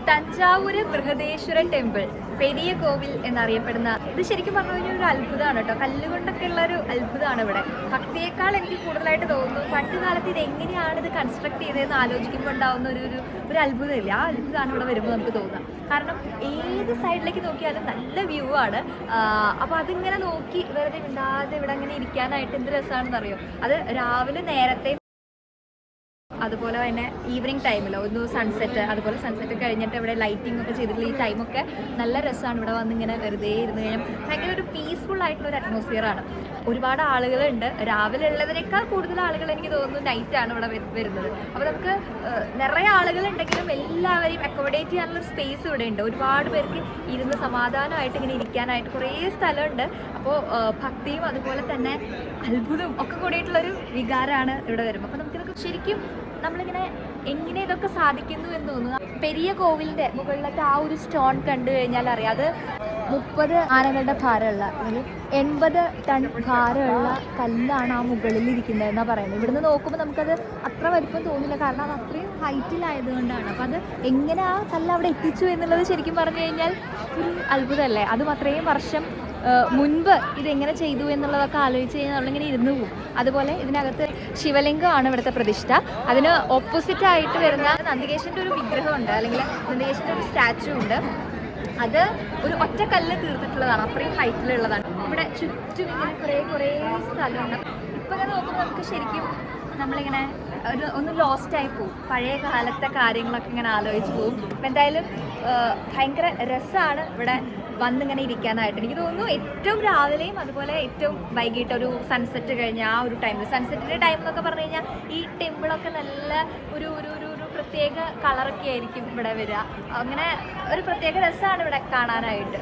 Thanjavur Brihadeeswara temple, Periya കോവിൽ എന്നറിയപ്പെടുന്ന ഇത് ശരിക്കും പറഞ്ഞു കഴിഞ്ഞാൽ ഒരു അത്ഭുതമാണ് കേട്ടോ. കല്ലുകൊണ്ടൊക്കെ ഉള്ള ഒരു അത്ഭുതമാണ് ഇവിടെ. ഭക്തിയേക്കാൾ എനിക്ക് കൂടുതലായിട്ട് തോന്നുന്നു പണ്ട് കാലത്ത് ഇത് എങ്ങനെയാണ് ഇത് കൺസ്ട്രക്ട് ചെയ്തതെന്ന് ആലോചിക്കുമ്പോൾ ഉണ്ടാവുന്ന ഒരു അത്ഭുതമില്ല. ആ അത്ഭുതമാണ് ഇവിടെ വരുമ്പോൾ നമുക്ക് തോന്നുക. കാരണം ഏത് സൈഡിലേക്ക് നോക്കിയാലും നല്ല വ്യൂ ആണ്. അപ്പോൾ അതിങ്ങനെ നോക്കി വെറുതെ മിണ്ടാതെ ഇവിടെ അങ്ങനെ ഇരിക്കാനായിട്ട് എന്ത് രസമാണെന്ന് അറിയോ. അത് രാവിലെ നേരത്തെ, അതുപോലെ തന്നെ ഈവനിങ് ടൈമിൽ ഒന്ന് സൺസെറ്റ്, അതുപോലെ സൺസെറ്റ് കഴിഞ്ഞിട്ട് ഇവിടെ ലൈറ്റിംഗ് ഒക്കെ ചെയ്തിട്ടുള്ള ഈ ടൈമൊക്കെ നല്ല രസമാണ്. ഇവിടെ വന്നിങ്ങനെ വെറുതെ ഇരുന്ന് കഴിഞ്ഞാൽ ഭയങ്കര ഒരു പീസ്ഫുൾ ആയിട്ടുള്ള ഒരു അറ്റ്മോസ്ഫിയറാണ്. ഒരുപാട് ആളുകളുണ്ട്. രാവിലെ ഉള്ളതിനേക്കാൾ കൂടുതൽ ആളുകൾ എനിക്ക് തോന്നുന്നു നൈറ്റാണ് ഇവിടെ വരുന്നത്. അപ്പോൾ നമുക്ക് നിറയെ ആളുകളുണ്ടെങ്കിലും എല്ലാവരെയും അക്കോമഡേറ്റ് ചെയ്യാനുള്ള സ്പേസ് ഇവിടെ ഉണ്ട്. ഒരുപാട് പേർക്ക് ഇരുന്ന് സമാധാനമായിട്ട് ഇങ്ങനെ ഇരിക്കാനായിട്ട് കുറേ സ്ഥലമുണ്ട്. അപ്പോൾ ഭക്തിയും അതുപോലെ തന്നെ അത്ഭുതവും ഒക്കെ കൂടിയിട്ടുള്ളൊരു വികാരമാണ് ഇവിടെ വരുമ്പോൾ. അപ്പോൾ നമുക്കിതൊക്കെ ശരിക്കും നമ്മളിങ്ങനെ എങ്ങനെ ഇതൊക്കെ സാധിക്കുന്നു എന്ന് തോന്നുന്നു. പെരിയ കോവിലിൻ്റെ മുകളിലത്തെ ആ ഒരു സ്റ്റോൺ കണ്ടു കഴിഞ്ഞാൽ അറിയാം, അത് 30 ആനകളുടെ ഭാരമുള്ള, 80 ടൺ ഭാരമുള്ള കല്ലാണ് ആ മുകളിൽ ഇരിക്കുന്നത് എന്നാണ് പറയുന്നത്. ഇവിടുന്ന് നോക്കുമ്പോൾ നമുക്കത് അത്ര വലിപ്പം തോന്നില്ല, കാരണം അത് അത്രയും ഹൈറ്റിലായതുകൊണ്ടാണ്. അപ്പം അത് എങ്ങനെ ആ കല്ല് അവിടെ എത്തിച്ചു എന്നുള്ളത് ശരിക്കും പറഞ്ഞു കഴിഞ്ഞാൽ ഒരു അത്ഭുതമല്ലേ. അതും അത്രയും വർഷം മുൻപ് ഇതെങ്ങനെ ചെയ്തു എന്നുള്ളതൊക്കെ ആലോചിച്ച് കഴിഞ്ഞാൽ നമ്മളിങ്ങനെ ഇരുന്ന് പോകും. അതുപോലെ ഇതിനകത്ത് ശിവലിംഗമാണ് ഇവിടുത്തെ പ്രതിഷ്ഠ. അതിന് ഓപ്പോസിറ്റായിട്ട് വരുന്ന നന്ദികേശൻ്റെ ഒരു വിഗ്രഹമുണ്ട്, അല്ലെങ്കിൽ നന്ദികേശൻ്റെ ഒരു സ്റ്റാച്ചു ഉണ്ട്. അത് ഒരു ഒറ്റക്കല്ല് തീർത്തിട്ടുള്ളതാണ്, അത്രയും ഹൈറ്റിലുള്ളതാണ്. ഇവിടെ ചുറ്റും ഇങ്ങനെ കുറേ സ്ഥലമുണ്ട്. ഇപ്പം ഇങ്ങനെ നോക്കുമ്പോൾ നമുക്ക് ശരിക്കും നമ്മളിങ്ങനെ ഒന്ന് ലോസ്റ്റായി പോകും. പഴയ കാലത്തെ കാര്യങ്ങളൊക്കെ ഇങ്ങനെ ആലോചിച്ച് പോകും. അപ്പം എന്തായാലും ഭയങ്കര രസമാണ് ഇവിടെ വന്നിങ്ങനെ ഇരിക്കാനായിട്ട്. എനിക്ക് തോന്നുന്നു ഏറ്റവും രാവിലെയും അതുപോലെ ഏറ്റവും വൈകിട്ട് ഒരു സൺസെറ്റ് കഴിഞ്ഞ ആ ഒരു ടൈമിൽ, സൺസെറ്റിൻ്റെ ടൈം എന്നൊക്കെ പറഞ്ഞു കഴിഞ്ഞാൽ ഈ ടെമ്പിളൊക്കെ നല്ല ഒരു പ്രത്യേക കളറൊക്കെ ആയിരിക്കും ഇവിടെ വരിക. അങ്ങനെ ഒരു പ്രത്യേക രസമാണ് ഇവിടെ കാണാനായിട്ട്.